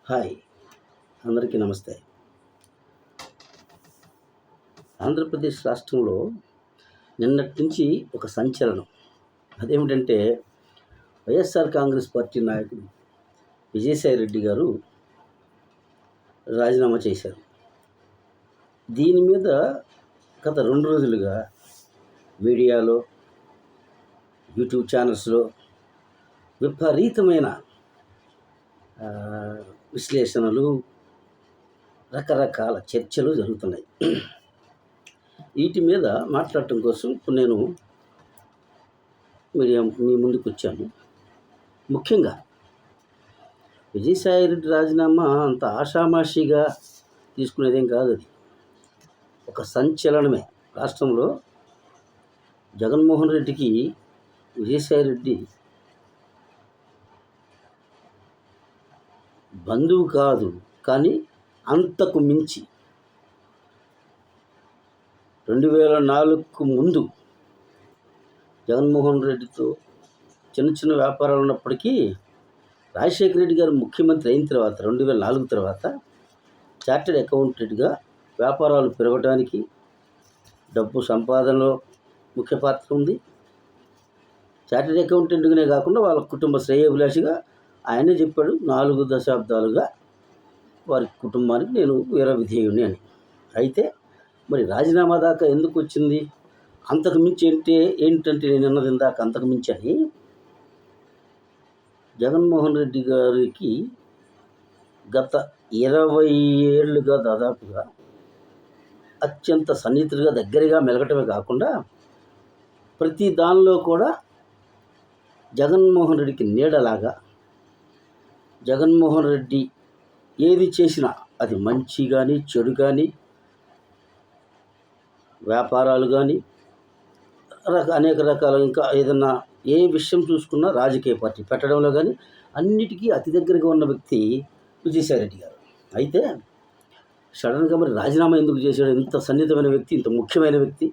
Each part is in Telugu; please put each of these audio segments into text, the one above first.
హాయ్, అందరికీ నమస్తే. ఆంధ్రప్రదేశ్ రాష్ట్రంలో నిన్నటి నుంచి ఒక సంచలనం. అదేమిటంటే వైఎస్ఆర్ కాంగ్రెస్ పార్టీ నాయకుడు విజయసాయి రెడ్డి గారు రాజీనామా చేశారు. దీని మీద గత 2 రోజులుగా మీడియాలో, యూట్యూబ్ ఛానల్స్లో విపరీతమైన విశ్లేషణలు, రకరకాల చర్చలు జరుగుతున్నాయి. వీటి మీద మాట్లాడటం కోసం ఇప్పుడు నేను మీ ముందుకు వచ్చాను. ముఖ్యంగా విజయసాయి రెడ్డి రాజీనామా అంత ఆషామాషిగా తీసుకునేదేం కాదు. అది ఒక సంచలనమే. రాష్ట్రంలో జగన్మోహన్ రెడ్డికి విజయసాయి రెడ్డి బంధువు కాదు, కానీ అంతకు మించి 2004కు ముందు జగన్మోహన్ రెడ్డితో చిన్న చిన్న వ్యాపారాలు ఉన్నప్పటికీ రాజశేఖర రెడ్డి గారు ముఖ్యమంత్రి అయిన తర్వాత 2004 తర్వాత చార్టెడ్ అకౌంటెంట్గా వ్యాపారాలు పెరగడానికి, డబ్బు సంపాదనలో ముఖ్య పాత్ర ఉంది. చార్టెడ్ అకౌంటెంట్గానే కాకుండా వాళ్ళ కుటుంబ శ్రేయోభిలాషిగా ఆయనే చెప్పాడు, 4 దశాబ్దాలుగా వారి కుటుంబానికి నేను విధేయుని అని. అయితే మరి రాజీనామా దాకా ఎందుకు వచ్చింది? అంతకు మించి ఏంటంటే నేను అన్నది ఇందాక అంతకు మించి అని జగన్మోహన్ రెడ్డి గారికి గత 20 ఏళ్ళుగా దాదాపుగా అత్యంత సన్నిహితుడిగా దగ్గరగా మెలగటమే కాకుండా ప్రతి దానిలో కూడా జగన్మోహన్ రెడ్డికి నీడలాగా, జగన్మోహన్ రెడ్డి ఏది చేసినా అది మంచి కానీ చెడు కానీ, వ్యాపారాలు కానీ, అనేక రకాల ఇంకా ఏదన్నా ఏ విషయం చూసుకున్నా రాజకీయ పార్టీ పెట్టడంలో కానీ అన్నిటికీ అతి దగ్గరగా ఉన్న వ్యక్తి విజయసాయి రెడ్డి గారు. అయితే సడన్గా మరి రాజీనామా ఎందుకు చేశాడు? ఇంత సన్నిహితమైన వ్యక్తి, ఇంత ముఖ్యమైన వ్యక్తి.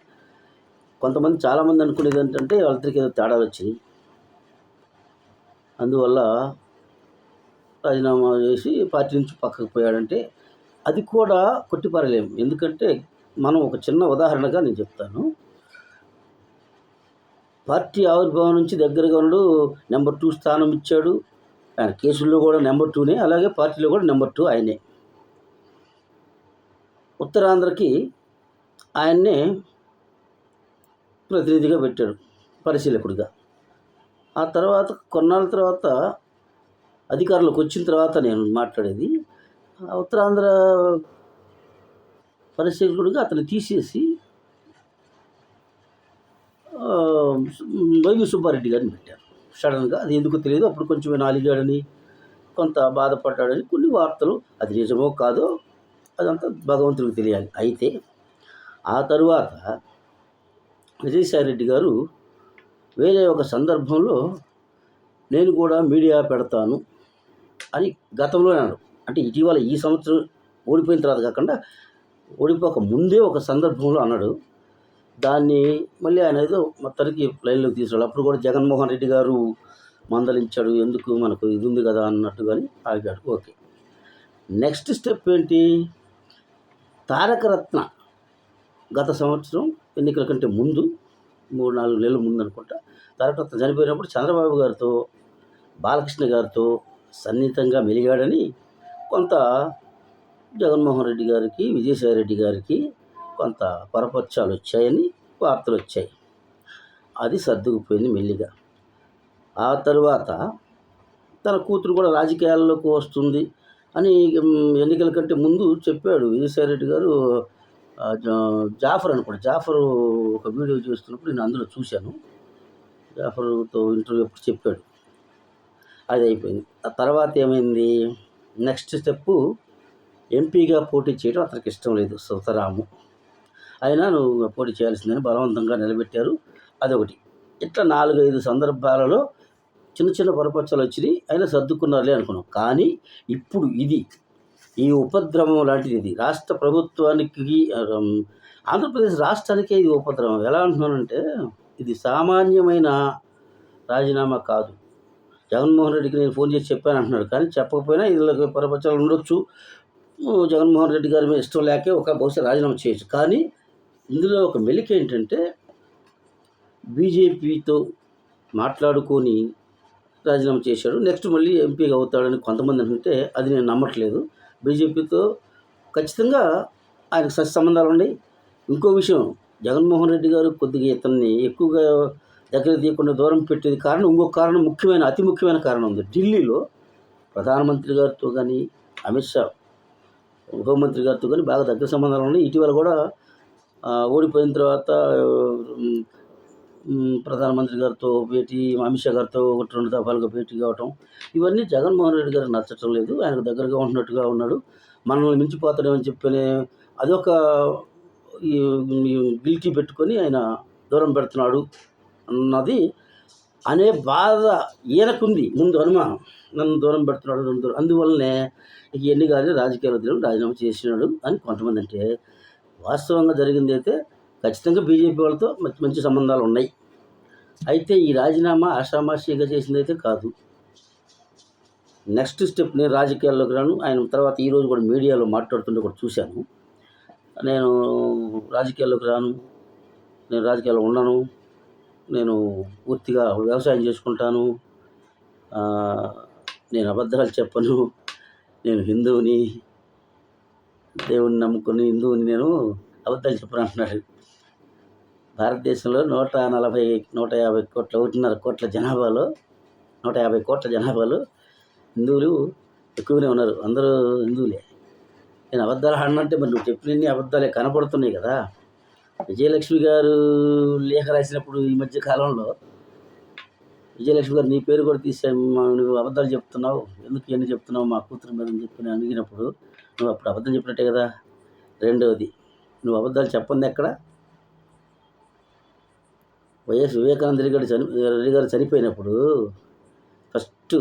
కొంతమంది చాలామంది అనుకునేది ఏంటంటే వాళ్ళకి ఏదో తేడాలు వచ్చినాయి, అందువల్ల రాజీనామా చేసి పార్టీ నుంచి పక్కకు పోయాడంటే అది కూడా కొట్టిపారలేము. ఎందుకంటే మనం ఒక చిన్న ఉదాహరణగా నేను చెప్తాను. పార్టీ ఆవిర్భావం నుంచి దగ్గరగా ఉన్నాడు, నెంబర్ 2 స్థానం ఇచ్చాడు. ఆయన కేసుల్లో కూడా నెంబర్ 2నే, అలాగే పార్టీలో కూడా నెంబర్ 2 ఆయనే. ఉత్తరాంధ్రకి ఆయన్నే ప్రతినిధిగా పెట్టాడు, పరిశీలకుడిగా. ఆ తర్వాత కొన్నాళ్ళ తర్వాత అధికారంలోకి వచ్చిన తర్వాత నేను మాట్లాడేది, ఉత్తరాంధ్ర పరిశీలకుడిగా అతను తీసేసి వైవి సుబ్బారెడ్డి గారిని పెట్టారు సడన్గా. అది ఎందుకో తెలియదు. అప్పుడు కొంచెం నాలిగాడని, కొంత బాధపడ్డాడని కొన్ని వార్తలు. అది నిజమో కాదో అదంతా భగవంతుడికి తెలియాలి. అయితే ఆ తరువాత విజయసాయి రెడ్డి గారు వేరే ఒక సందర్భంలో నేను కూడా మీడియా పెడతాను అని గతంలో అన్నాడు. అంటే ఇటీవల ఈ సంవత్సరం ఓడిపోయిన తర్వాత కాకుండా ఓడిపోక ముందే ఒక సందర్భంలో అన్నాడు. దాన్ని మళ్ళీ ఆయన ఏదో మొత్తానికి లైన్లోకి తీసుకురాడు. అప్పుడు కూడా జగన్మోహన్ రెడ్డి గారు మందలించాడు, ఎందుకు మనకు ఇది ఉంది కదా అన్నట్టుగాని ఆగాడు. ఓకే, నెక్స్ట్ స్టెప్ ఏంటి? తారకరత్న గత సంవత్సరం ఎన్నికల కంటే ముందు 3-4 నెలల ముందు అనుకుంటా, తారకరత్న చనిపోయినప్పుడు చంద్రబాబు గారితో, బాలకృష్ణ గారితో సన్నిహితంగా మెలిగాడని కొంత జగన్మోహన్ రెడ్డి గారికి, విజయసాయి రెడ్డి గారికి కొంత పరపక్షాలు వచ్చాయని వార్తలు వచ్చాయి. అది సర్దుకుపోయింది మెల్లిగా. ఆ తరువాత తన కూతురు కూడా రాజకీయాల్లోకి వస్తుంది అని ఎన్నికల కంటే ముందు చెప్పాడు విజయసాయి రెడ్డి గారు. జాఫర్ అనుకోండి, జాఫర్ ఒక వీడియో చేస్తున్నప్పుడు నేను అందులో చూశాను. జాఫర్తో ఇంటర్వ్యూ అప్పుడు చెప్పాడు. అది అయిపోయింది. ఆ తర్వాత ఏమైంది? నెక్స్ట్ స్టెప్పు ఎంపీగా పోటీ చేయడం అతనికి ఇష్టం లేదు సుతరాము. అయినా నువ్వు పోటీ చేయాల్సిందని బలవంతంగా నిలబెట్టారు. అదొకటి. ఇట్లా 4-5 సందర్భాలలో చిన్న చిన్న పొరపచ్చాలు వచ్చినాయి. అయినా సర్దుకున్నారులే అనుకున్నాం. కానీ ఇప్పుడు ఈ ఉపద్రవం లాంటిది. ఇది రాష్ట్ర ప్రభుత్వానికి, ఆంధ్రప్రదేశ్ రాష్ట్రానికే ఇది ఉపద్రవం. ఎలా అంటున్నానంటే ఇది సామాన్యమైన రాజీనామా కాదు. జగన్మోహన్ రెడ్డికి నేను ఫోన్ చేసి చెప్పాను అంటున్నాడు. కానీ చెప్పకపోయినా వీళ్ళకి పరపచాలు ఉండొచ్చు. జగన్మోహన్ రెడ్డి గారి మీద ఇష్టం లేకే బహుశా రాజీనామా చేయొచ్చు. కానీ ఇందులో ఒక మెలిక ఏంటంటే బీజేపీతో మాట్లాడుకొని రాజీనామా చేశాడు. నెక్స్ట్ మళ్ళీ ఎంపీగా అవుతాడని కొంతమంది అంటుంటే అది నేను నమ్మట్లేదు. బీజేపీతో ఖచ్చితంగా ఆయనకు సంబంధాలు ఉన్నాయి. ఇంకో విషయం, జగన్మోహన్ రెడ్డి గారు కొద్దిగా ఇతన్ని ఎక్కువగా దగ్గర తీయకుండా దూరం పెట్టేది కారణం, ఇంకొక కారణం, అతి ముఖ్యమైన కారణం ఉంది. ఢిల్లీలో ప్రధానమంత్రి గారితో కానీ, అమిత్ షా హోంమంత్రి గారితో కానీ బాగా దగ్గర సంబంధాలు ఉన్నాయి. ఇటీవల కూడా ఓడిపోయిన తర్వాత ప్రధానమంత్రి గారితో భేటీ, అమిత్ షా గారితో 1-2 దఫాలుగా భేటీ కావటం, ఇవన్నీ జగన్మోహన్ రెడ్డి గారికి నచ్చటం లేదు. ఆయనకు దగ్గరగా ఉంటున్నట్టుగా ఉన్నాడు. మనల్ని మించిపోతాడేమని చెప్పని అదొక గిల్టీ పెట్టుకొని ఆయన దూరం పెడుతున్నాడు అన్నది అనే బాధ ఈయనకుంది. ముందు అనుమానం, నన్ను దూరం పెడుతున్నాడు. అందువల్లనే ఇవన్నీ కానీ రాజకీయాలు వదిలేం రాజీనామా చేసినాడు అని కొంతమంది. అంటే వాస్తవంగా జరిగింది అయితే ఖచ్చితంగా బీజేపీ వాళ్ళతో మంచి సంబంధాలు ఉన్నాయి. అయితే ఈ రాజీనామా ఆషామాషిగా చేసింది అయితే కాదు. నెక్స్ట్ స్టెప్, నేను రాజకీయాల్లోకి రాను. ఆయన తర్వాత ఈరోజు కూడా మీడియాలో మాట్లాడుతుంటే కూడా చూశాను. నేను రాజకీయాల్లోకి రాను, నేను రాజకీయాల్లో ఉండను, నేను పూర్తిగా వ్యవసాయం చేసుకుంటాను, నేను అబద్ధాలు చెప్పను, నేను హిందువుని, దేవుని నమ్ముకుని హిందువుని, నేను అబద్ధాలు చెప్పను అంటున్నాడు. భారతదేశంలో 150 కోట్ల 1.5 కోట్ల జనాభాలో 150 కోట్ల జనాభాలో హిందువులు ఎక్కువనే ఉన్నారు. అందరూ హిందువులే. నేను అబద్ధాలు ఆడనంటే మరి నువ్వు చెప్పినన్ని అబద్ధాలే కనపడుతున్నాయి కదా. విజయలక్ష్మి గారు లేఖ రాసినప్పుడు ఈ మధ్య కాలంలో విజయలక్ష్మి గారు నీ పేరు కూడా నువ్వు అబద్ధాలు చెప్తున్నావు, ఎందుకు ఇవన్నీ చెప్తున్నావు మా కూతురు మీద అని చెప్పి నేను అడిగినప్పుడు నువ్వు అప్పుడు అబద్ధం చెప్పినట్టే కదా. రెండవది, నువ్వు అబద్ధాలు చెప్పండి ఎక్కడ. వైఎస్ వివేకానంద రెడ్డి గారు చనిపోయినప్పుడు ఫస్ట్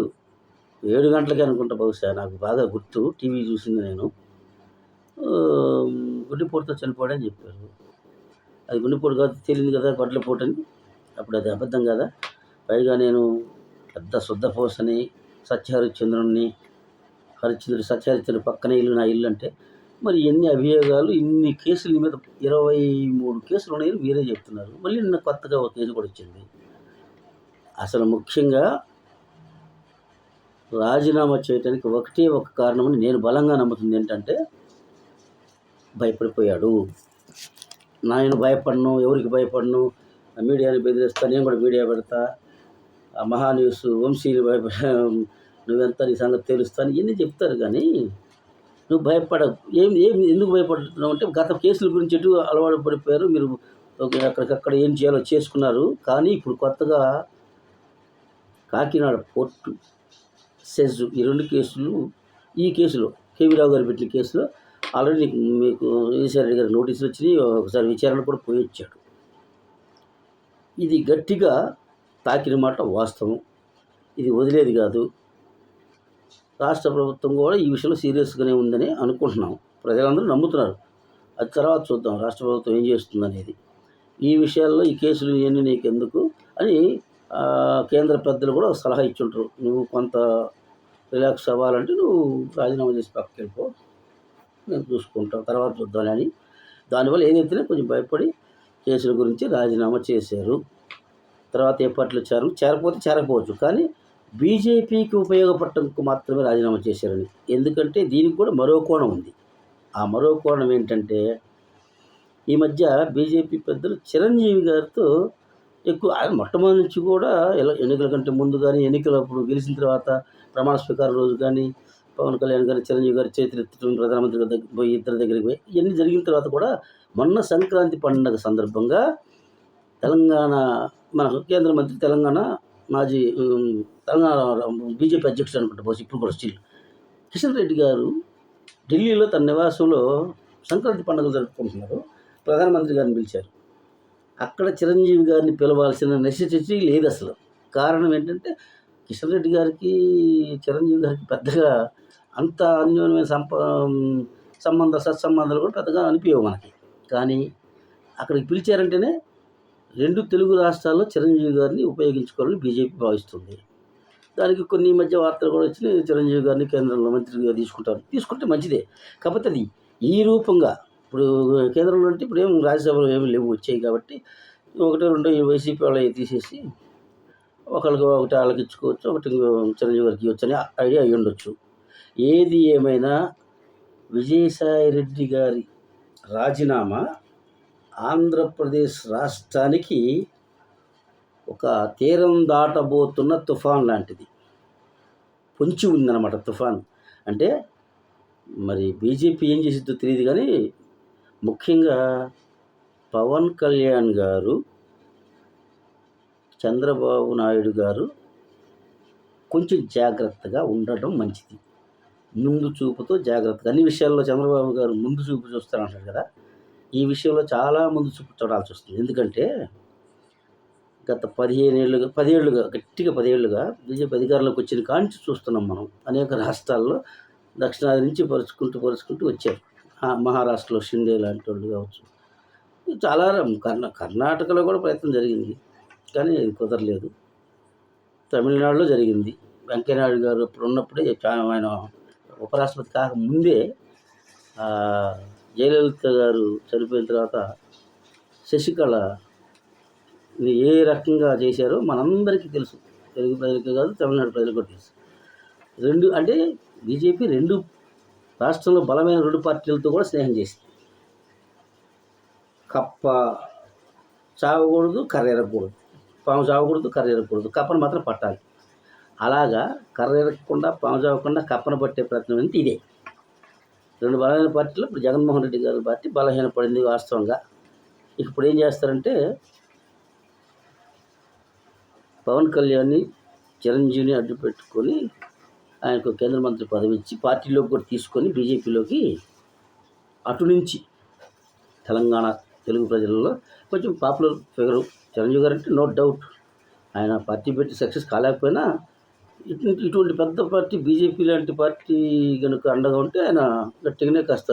7 గంటలకే అనుకుంటా, బహుశా నాకు బాగా గుర్తు, టీవీ చూసింది నేను, గుండెపోటుతో చనిపోయాడని చెప్పారు. అది గుండెపోటు కాదు, తెలియదు కదా గొడ్లపోటు అని. అప్పుడు అది అబద్ధం కదా. పైగా నేను పెద్ద శుద్ధపోసని, సత్యహరిశ్చంద్రుడిని, సత్యహరిశ్చంద్రుడి పక్కనే ఇల్లు నా ఇల్లు అంటే మరి ఎన్ని అభియోగాలు, ఇన్ని కేసుల మీద 23 కేసులు ఉన్నాయని మీరే చెప్తున్నారు. మళ్ళీ నిన్న కొత్తగా ఒక కేసు కూడా వచ్చింది. అసలు ముఖ్యంగా రాజీనామా చేయడానికి ఒకటే ఒక కారణమని నేను బలంగా నమ్ముతుంది ఏంటంటే భయపడిపోయాడు. నేను భయపడను, ఎవరికి భయపడను, మీడియాని బెదిరిస్తా, నేను కూడా మీడియా పెడతా, మహా న్యూస్ వంశీని నువ్వెంత నీ సంగతి తెలుస్తాను ఇవన్నీ చెప్తారు. కానీ నువ్వు భయపడవు. ఎందుకు భయపడుతున్నావు అంటే గత కేసుల గురించి ఎటు అలవాటు పడిపోయారు మీరు, అక్కడికక్కడ ఏం చేయాలో చేసుకున్నారు. కానీ ఇప్పుడు కొత్తగా కాకినాడ పోర్టు, సెజ్, ఈ 2 కేసులు, ఈ కేసులో కేవీ రావు గారు పెట్టిన కేసులో ఆల్రెడీ మీకు ఈశ్వర్ రెడ్డి గారికి నోటీసులు వచ్చినాయి. ఒకసారి విచారణ కూడా పోయి వచ్చాడు. ఇది గట్టిగా తాకిన మాట వాస్తవం, ఇది వదిలేది కాదు. రాష్ట్ర ప్రభుత్వం కూడా ఈ విషయంలో సీరియస్గానే ఉందని అనుకుంటున్నాం, ప్రజలందరూ నమ్ముతున్నారు. అది తర్వాత చూద్దాం రాష్ట్ర ప్రభుత్వం ఏం చేస్తుంది అనేది. ఈ విషయాల్లో ఈ కేసులు ఇవన్నీ నీకెందుకు అని కేంద్ర పెద్దలు కూడా సలహా ఇచ్చుంటారు. నువ్వు కొంత రిలాక్స్ అవ్వాలంటే నువ్వు రాజీనామా చేసి పక్కకి వెళ్ళిపో, నేను చూసుకుంటాం, తర్వాత చూద్దామని. దానివల్ల ఏదైతేనే కొంచెం భయపడి కేసుల గురించి రాజీనామా చేశారు. తర్వాత ఏ పార్టీలో చేరకపోతే చేరకపోవచ్చు, కానీ బీజేపీకి ఉపయోగపడటంకు మాత్రమే రాజీనామా చేశారని. ఎందుకంటే దీనికి కూడా మరో కోణం ఉంది. ఆ మరో కోణం ఏంటంటే ఈ మధ్య బీజేపీ పెద్దలు చిరంజీవి గారితో ఎక్కువ, ఆయన మొట్టమొదటి నుంచి కూడా ఎన్నికల కంటే ముందు కానీ, ఎన్నికలప్పుడు గెలిచిన తర్వాత ప్రమాణ స్వీకారం రోజు కానీ పవన్ కళ్యాణ్ గారు చిరంజీవి గారు చేతులెత్తడం, ప్రధానమంత్రి గారి దగ్గర పోయి ఇద్దరి దగ్గరికి పోయి ఇవన్నీ జరిగిన తర్వాత కూడా మొన్న సంక్రాంతి పండుగ సందర్భంగా తెలంగాణ మన కేంద్ర మంత్రి, తెలంగాణ మాజీ తెలంగాణ బీజేపీ అధ్యక్షుడు అనుకుంటా బహుశా ఇప్పుడు కూడా స్టిల్, కిషన్ రెడ్డి గారు ఢిల్లీలో తన నివాసంలో సంక్రాంతి పండుగ జరుపుకుంటున్నారు. ప్రధానమంత్రి గారిని పిలిచారు. అక్కడ చిరంజీవి గారిని పిలవాల్సిన నెసెసిటీ లేదు అసలు. కారణం ఏంటంటే కిషన్ రెడ్డి గారికి చిరంజీవి గారికి పెద్దగా అంత అన్యోన్యమైన సత్సంబంధాలు కూడా పెద్దగా అనిపించవు మనకి. కానీ అక్కడికి పిలిచారంటేనే 2 తెలుగు రాష్ట్రాల్లో చిరంజీవి గారిని ఉపయోగించుకోవాలని బీజేపీ భావిస్తుంది. దానికి కొన్ని ఈ మధ్య వార్తలు కూడా వచ్చినాయి. చిరంజీవి గారిని కేంద్రంలో మంత్రిగా తీసుకుంటే మంచిదే. కాకపోతే అది ఈ రూపంగా ఇప్పుడు కేంద్రంలో అంటే ఇప్పుడు ఏం రాజ్యసభలో ఏమి లేవు వచ్చాయి కాబట్టి ఒకటో రెండో ఈ వైసీపీ వాళ్ళవి తీసేసి ఒకరికి ఒకటి వాళ్ళకి ఇచ్చుకోవచ్చు, ఒకటి చిరంజీవి గారికి ఇవ్వచ్చు అనే ఐడియా అయ్యి ఉండొచ్చు. ఏది ఏమైనా విజయసాయి రెడ్డి గారి రాజీనామా ఆంధ్రప్రదేశ్ రాష్ట్రానికి ఒక తీరం దాటబోతున్న తుఫాన్ లాంటిది. పొంచి ఉందన్నమాట తుఫాన్. అంటే మరి బీజేపీ ఏం చేసిద్దో తెలియదు కానీ ముఖ్యంగా పవన్ కళ్యాణ్ గారు, చంద్రబాబు నాయుడు గారు కొంచెం జాగ్రత్తగా ఉండటం మంచిది. ముందు చూపుతో జాగ్రత్తగా అన్ని విషయాల్లో చంద్రబాబు గారు ముందు చూపు చూస్తారంటారు కదా, ఈ విషయంలో చాలా ముందు చూపు చూడాల్సి వస్తుంది. ఎందుకంటే గత 10 ఏళ్ళుగా గట్టిగా 10 ఏళ్ళుగా బీజేపీ అధికారంలోకి వచ్చిన కాంచి చూస్తున్నాం మనం. అనేక రాష్ట్రాల్లో దక్షిణాది నుంచి పరుచుకుంటూ వచ్చారు. మహారాష్ట్రలో షిండే లాంటి వాళ్ళు కావచ్చు, చాలా కర్ణాటకలో కూడా ప్రయత్నం జరిగింది కానీ అది కుదరలేదు. తమిళనాడులో జరిగింది. వెంకయ్యనాయుడు గారు అప్పుడు ఉన్నప్పుడే ఆయన ఉపరాష్ట్రపతి కాకముందే జయలలిత గారు చనిపోయిన తర్వాత శశికళని ఏ రకంగా చేశారో మనందరికీ తెలుసు. తెలుగు ప్రజలకే కాదు, తమిళనాడు ప్రజలకు కూడా తెలుసు. అంటే బీజేపీ రాష్ట్రంలో బలమైన 2 పార్టీలతో కూడా స్నేహం చేసింది. కప్ప చావకూడదు, కర్ర ఎరగకూడదు, పాము చావకూడదు, కర్ర ఎరగకూడదు, కప్పను మాత్రం పట్టాలి. అలాగా కర్ర ఎరగకుండా, పాము చావకుండా కప్పను పట్టే ప్రయత్నం అంటే ఇదే. 2 బలమైన పార్టీలు. ఇప్పుడు జగన్మోహన్ రెడ్డి గారి పార్టీ బలహీనపడింది వాస్తవంగా. ఇప్పుడు ఏం చేస్తారంటే పవన్ కళ్యాణ్ని, చిరంజీవిని అడ్డు పెట్టుకొని ఆయనకు కేంద్ర మంత్రి పదవి ఇచ్చి పార్టీలోకి కూడా తీసుకొని బీజేపీలోకి అటు నుంచి తెలంగాణ తెలుగు ప్రజలలో కొంచెం పాపులర్ ఫిగరు చిరంజీవి గారు అంటే నో డౌట్. ఆయన పార్టీ పెట్టి సక్సెస్ కాలేకపోయినా ఇటువంటి పెద్ద పార్టీ బీజేపీ లాంటి పార్టీ కనుక అండగా ఉంటే ఆయన గట్టిగానే కాస్త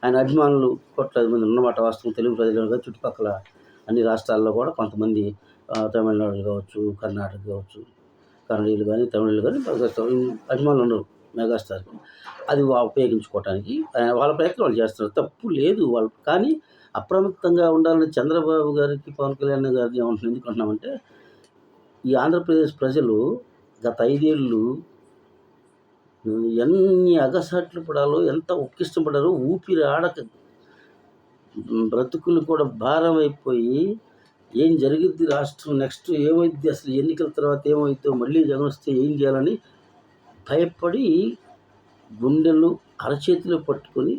ఆయన అభిమానులు 1,00,000 మంది ఉన్నమాట వాస్తవం. తెలుగు ప్రజలు చుట్టుపక్కల అన్ని రాష్ట్రాల్లో కూడా కొంతమంది తమిళనాడు కావచ్చు, కర్ణాటక కావచ్చు, కన్నడీయులు కానీ తమిళులు కానీ అభిమానులు ఉన్నారు మెగాస్టార్కి. అది ఉపయోగించుకోవటానికి వాళ్ళ ప్రయత్నం వాళ్ళు చేస్తున్నారు, తప్పు లేదు వాళ్ళు. కానీ అప్రమత్తంగా ఉండాలని చంద్రబాబు గారికి, పవన్ కళ్యాణ్ గారిని ఎందుకు అంటున్నామంటే ఈ ఆంధ్రప్రదేశ్ ప్రజలు గత 5 ఏళ్ళు ఎన్ని అగసాట్లు పడాలో, ఎంత ఉక్కిష్టం పడారో, ఊపిరి ఆడక బ్రతుకులు కూడా భారం అయిపోయి ఏం జరిగిద్ది రాష్ట్రం నెక్స్ట్ ఏమైద్ది, అసలు ఎన్నికల తర్వాత ఏమైద్దో, మళ్ళీ జగన్ వస్తే ఏం చేయాలని భయపడి గుండెలు అరచేతిలో పట్టుకొని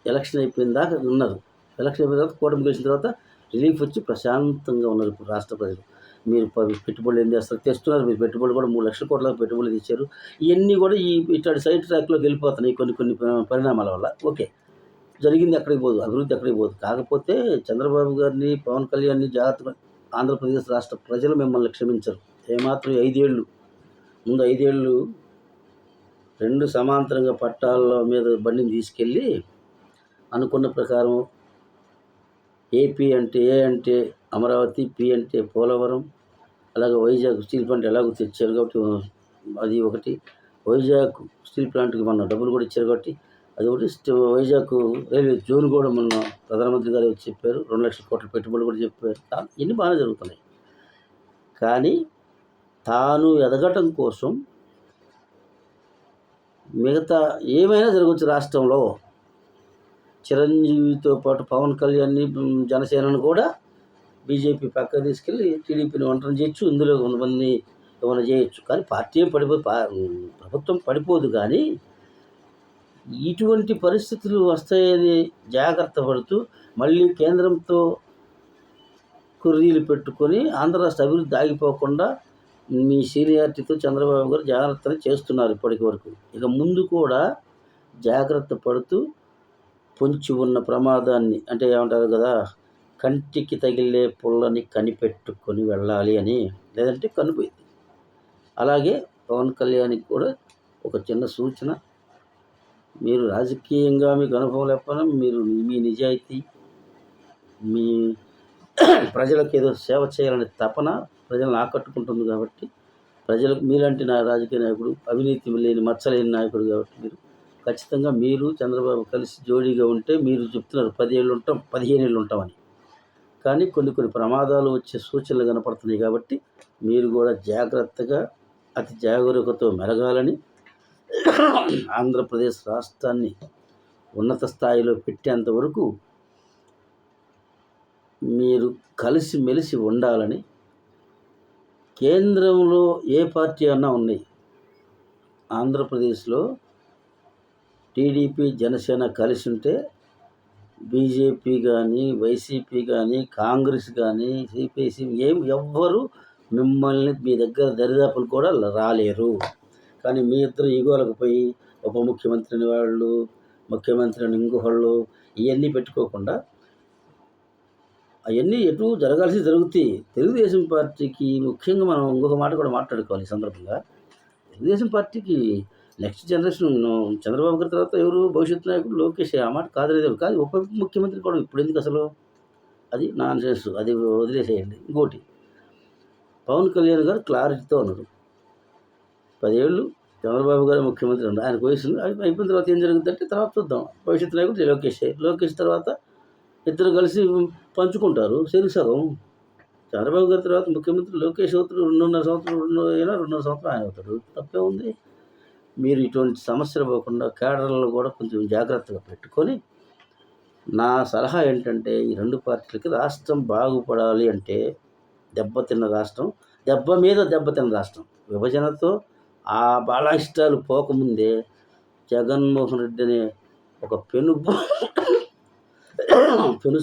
ఎలక్షన్ అయిపోయిన దాకా ఉన్నారు. ఎలక్షన్ అయిపోయిన తర్వాత కూటమి గెలిచిన తర్వాత రిలీఫ్ వచ్చి ప్రశాంతంగా ఉన్నారు ఇప్పుడు రాష్ట్ర ప్రజలు. మీరు పెట్టుబడులు ఏం చేస్తారు, తెస్తున్నారు. మీరు పెట్టుబడులు కూడా 3 లక్షల కోట్ల పెట్టుబడులు తెచ్చారు. ఇవన్నీ కూడా ఇట్లాంటి సైడ్ ట్రాక్లోకి వెళ్ళిపోతున్నాయి కొన్ని పరిణామాల వల్ల. ఓకే, జరిగింది ఎక్కడికి పోదు, అభివృద్ధి ఎక్కడికి పోదు. కాకపోతే చంద్రబాబు గారిని, పవన్ కళ్యాణ్ని జాగ్రత్తగా ఆంధ్రప్రదేశ్ రాష్ట్ర ప్రజలు మిమ్మల్ని క్షమించరు ఏమాత్రం. 5 ఏళ్ళు ముందు 5 ఏళ్ళు 2 సమాంతరంగా పట్టాల మీద బండిని తీసుకెళ్ళి అనుకున్న ప్రకారం ఏపీ అంటే ఏ అంటే అమరావతి, పి అంటే పోలవరం, అలాగే వైజాగ్ స్టీల్ ప్లాంట్ ఎలాగో తెచ్చారు కాబట్టి అది ఒకటి. వైజాగ్ స్టీల్ ప్లాంట్కి మొన్న డబ్బులు కూడా ఇచ్చారు కాబట్టి అది ఒకటి. వైజాగ్ రైల్వే జోన్ కూడా మొన్న ప్రధానమంత్రి గారు వచ్చి చెప్పారు, 2 లక్షల కోట్ల పెట్టుబడులు కూడా చెప్పారు. ఇన్ని బాగానే జరుగుతున్నాయి. కానీ తాను ఎదగటం కోసం మిగతా ఏమైనా జరగవచ్చు రాష్ట్రంలో. చిరంజీవితో పాటు పవన్ కళ్యాణ్ని, జనసేనను కూడా బీజేపీ పక్కకు తీసుకెళ్ళి టీడీపీని ఒంటరి చేయొచ్చు, ఇందులో కొంతమంది ఏమైనా చేయొచ్చు. కానీ పార్టీ ప్రభుత్వం పడిపోదు. కానీ ఇటువంటి పరిస్థితులు వస్తాయని జాగ్రత్త పడుతూ మళ్ళీ కేంద్రంతో కుర్రీలు పెట్టుకొని ఆంధ్ర రాష్ట్ర అభివృద్ధి ఆగిపోకుండా మీ సీనియారిటీతో చంద్రబాబు గారు జాగ్రత్తలు చేస్తున్నారు ఇప్పటికి వరకు. ఇక ముందు కూడా జాగ్రత్త పడుతూ పొంచి ఉన్న ప్రమాదాన్ని, అంటే ఏమంటారు కదా, కంటికి తగిలే పుల్లని కనిపెట్టుకొని వెళ్ళాలి అని, లేదంటే కనిపోయింది. అలాగే పవన్ కళ్యాణ్కి కూడా ఒక చిన్న సూచన, మీరు రాజకీయంగా మీకు అనుభవం లేకపోయినా మీరు మీ నిజాయితీ, మీ ప్రజలకు ఏదో సేవ చేయాలనే తపన ప్రజలను ఆకట్టుకుంటుంది కాబట్టి ప్రజలకు మీలాంటి రాజకీయ నాయకుడు, అవినీతి లేని మచ్చలేని నాయకుడు కాబట్టి మీరు ఖచ్చితంగా మీరు చంద్రబాబు కలిసి జోడీగా ఉంటే మీరు చెప్తున్నారు 10 ఏళ్ళు ఉంటాం, 15 ఏళ్ళు ఉంటామని. కానీ కొన్ని ప్రమాదాలు వచ్చే సూచనలు కనపడుతున్నాయి కాబట్టి మీరు కూడా జాగ్రత్తగా అతి జాగరూకతతో మెలగాలని, ఆంధ్రప్రదేశ్ రాష్ట్రాన్ని ఉన్నత స్థాయిలో పెట్టేంత వరకు మీరు కలిసిమెలిసి ఉండాలని. కేంద్రంలో ఏ పార్టీ అన్నా ఉన్నాయి, ఆంధ్రప్రదేశ్లో టీడీపీ జనసేన కలిసి ఉంటే బీజేపీ కానీ, వైసీపీ కానీ, కాంగ్రెస్ కానీ, సిపిఐసి ఎవ్వరు మిమ్మల్ని మీ దగ్గర దరిదాపులు కూడా రాలేరు. కానీ మీ ఇద్దరు ఈగోలకు పోయి ఉప ముఖ్యమంత్రిని వాళ్ళు, ముఖ్యమంత్రిని ఇంకొకళ్ళు ఇవన్నీ పెట్టుకోకుండా అవన్నీ ఎటు జరగాల్సి జరుగుతాయి. తెలుగుదేశం పార్టీకి ముఖ్యంగా మనం ఇంకొక మాట కూడా మాట్లాడుకోవాలి ఈ సందర్భంగా. తెలుగుదేశం పార్టీకి నెక్స్ట్ జనరేషన్ చంద్రబాబు గారి తర్వాత ఎవరు భవిష్యత్ నాయకుడు లోకేష్. ఆ మాట కాదనేది కాదు. ఉప ముఖ్యమంత్రి కూడా ఇప్పుడు ఎందుకు అసలు? అది నాన్ సెన్స్, అది వదిలేసేయండి. ఇంకోటి, పవన్ కళ్యాణ్ గారు క్లారిటీతో ఉన్నారు. 10 ఏళ్ళు చంద్రబాబు గారు ముఖ్యమంత్రి ఉన్నారు. ఆయనకు వయసు అయిపోయిన తర్వాత ఏం జరుగుతుందంటే తర్వాత చూద్దాం. భవిష్యత్ నాయకుడు లోకేష్ తర్వాత ఇద్దరు కలిసి పంచుకుంటారు సగం. చంద్రబాబు గారి తర్వాత ముఖ్యమంత్రి లోకేష్ అవుతాడు. 2.5 సంవత్సరం ఆయన అవుతాడు. తప్పే ఉంది. మీరు ఇటువంటి సమస్యలు పోకుండా కేడర్లను కూడా కొంచెం జాగ్రత్తగా పెట్టుకొని, నా సలహా ఏంటంటే ఈ 2 పార్టీలకి రాష్ట్రం బాగుపడాలి అంటే, దెబ్బతిన్న రాష్ట్రం, దెబ్బతిన్న రాష్ట్రం విభజనతో ఆ బాలాయిష్టాలు పోకముందే జగన్మోహన్ రెడ్డి అనే ఒక పెను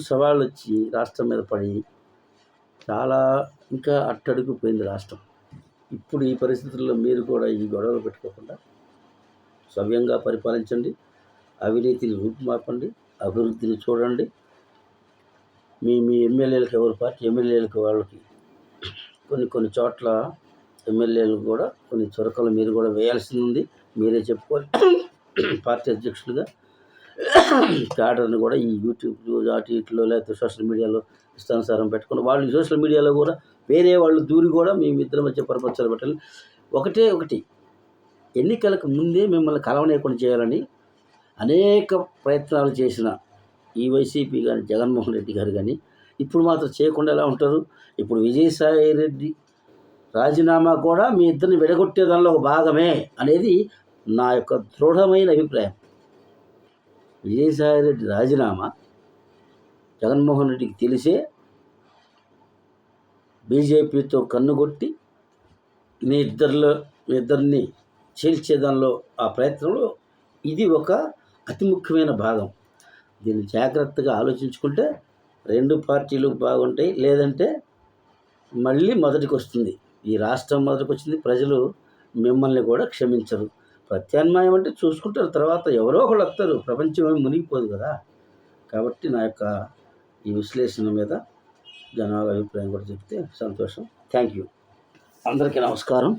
సవాళ్ళు వచ్చి రాష్ట్రం మీద పడి చాలా ఇంకా అట్టడుగుపోయింది రాష్ట్రం. ఇప్పుడు ఈ పరిస్థితుల్లో మీరు కూడా ఈ గొడవలు పెట్టుకోకుండా సవ్యంగా పరిపాలించండి, అవినీతిని రూపుమాపండి, అభివృద్ధిని చూడండి. మీ ఎమ్మెల్యేలకు, ఎవరి పార్టీ ఎమ్మెల్యేలకు వాళ్ళకి కొన్ని చోట్ల ఎమ్మెల్యేలకు కూడా కొన్ని చురకలు మీరు కూడా వేయాల్సింది ఉంది. మీరే చెప్పుకోవాలి పార్టీ అధ్యక్షులుగా. క్యాడర్ని కూడా ఈ యూట్యూబ్ అటు ఇట్లో లేకపోతే సోషల్ మీడియాలో ఇష్టానుసారం పెట్టుకుని వాళ్ళు సోషల్ మీడియాలో కూడా వేరే వాళ్ళు దూరి కూడా మీ ఇద్దరి మధ్య పరపచ్చాలు పెట్టాలి. ఒకటి ఎన్నికలకు ముందే మిమ్మల్ని కలవనీయకుండా చేయాలని అనేక ప్రయత్నాలు చేసిన ఈ వైసీపీ కానీ, జగన్మోహన్ రెడ్డి గారు కానీ ఇప్పుడు మాత్రం చేయకుండా ఎలా ఉంటారు? ఇప్పుడు విజయసాయి రెడ్డి రాజీనామా కూడా మీ ఇద్దరిని విడగొట్టే దానిలో ఒక భాగమే అనేది నా యొక్క దృఢమైన అభిప్రాయం. విజయసాయి రెడ్డి రాజీనామా జగన్మోహన్ రెడ్డికి తెలిసే బీజేపీతో కన్నుగొట్టి మీ ఇద్దరిని చీల్చేదానిలో ఆ ప్రయత్నంలో ఇది ఒక అతి ముఖ్యమైన భాగం. దీన్ని జాగ్రత్తగా ఆలోచించుకుంటే 2 పార్టీలు బాగుంటాయి. లేదంటే మళ్ళీ మొదటికి వస్తుంది, ఈ రాష్ట్రం మొదటికి వచ్చింది. ప్రజలు మిమ్మల్ని కూడా క్షమించరు. ప్రత్యామ్నాయం అంటే చూసుకుంటారు, తర్వాత ఎవరో ఒకళ్ళు వస్తారు. ప్రపంచం ఏమి మునిగిపోదు కదా. కాబట్టి నా యొక్క ఈ విశ్లేషణ మీద జనాల అభిప్రాయం కూడా చెప్తే సంతోషం. Thank you. అందరికీ నమస్కారం.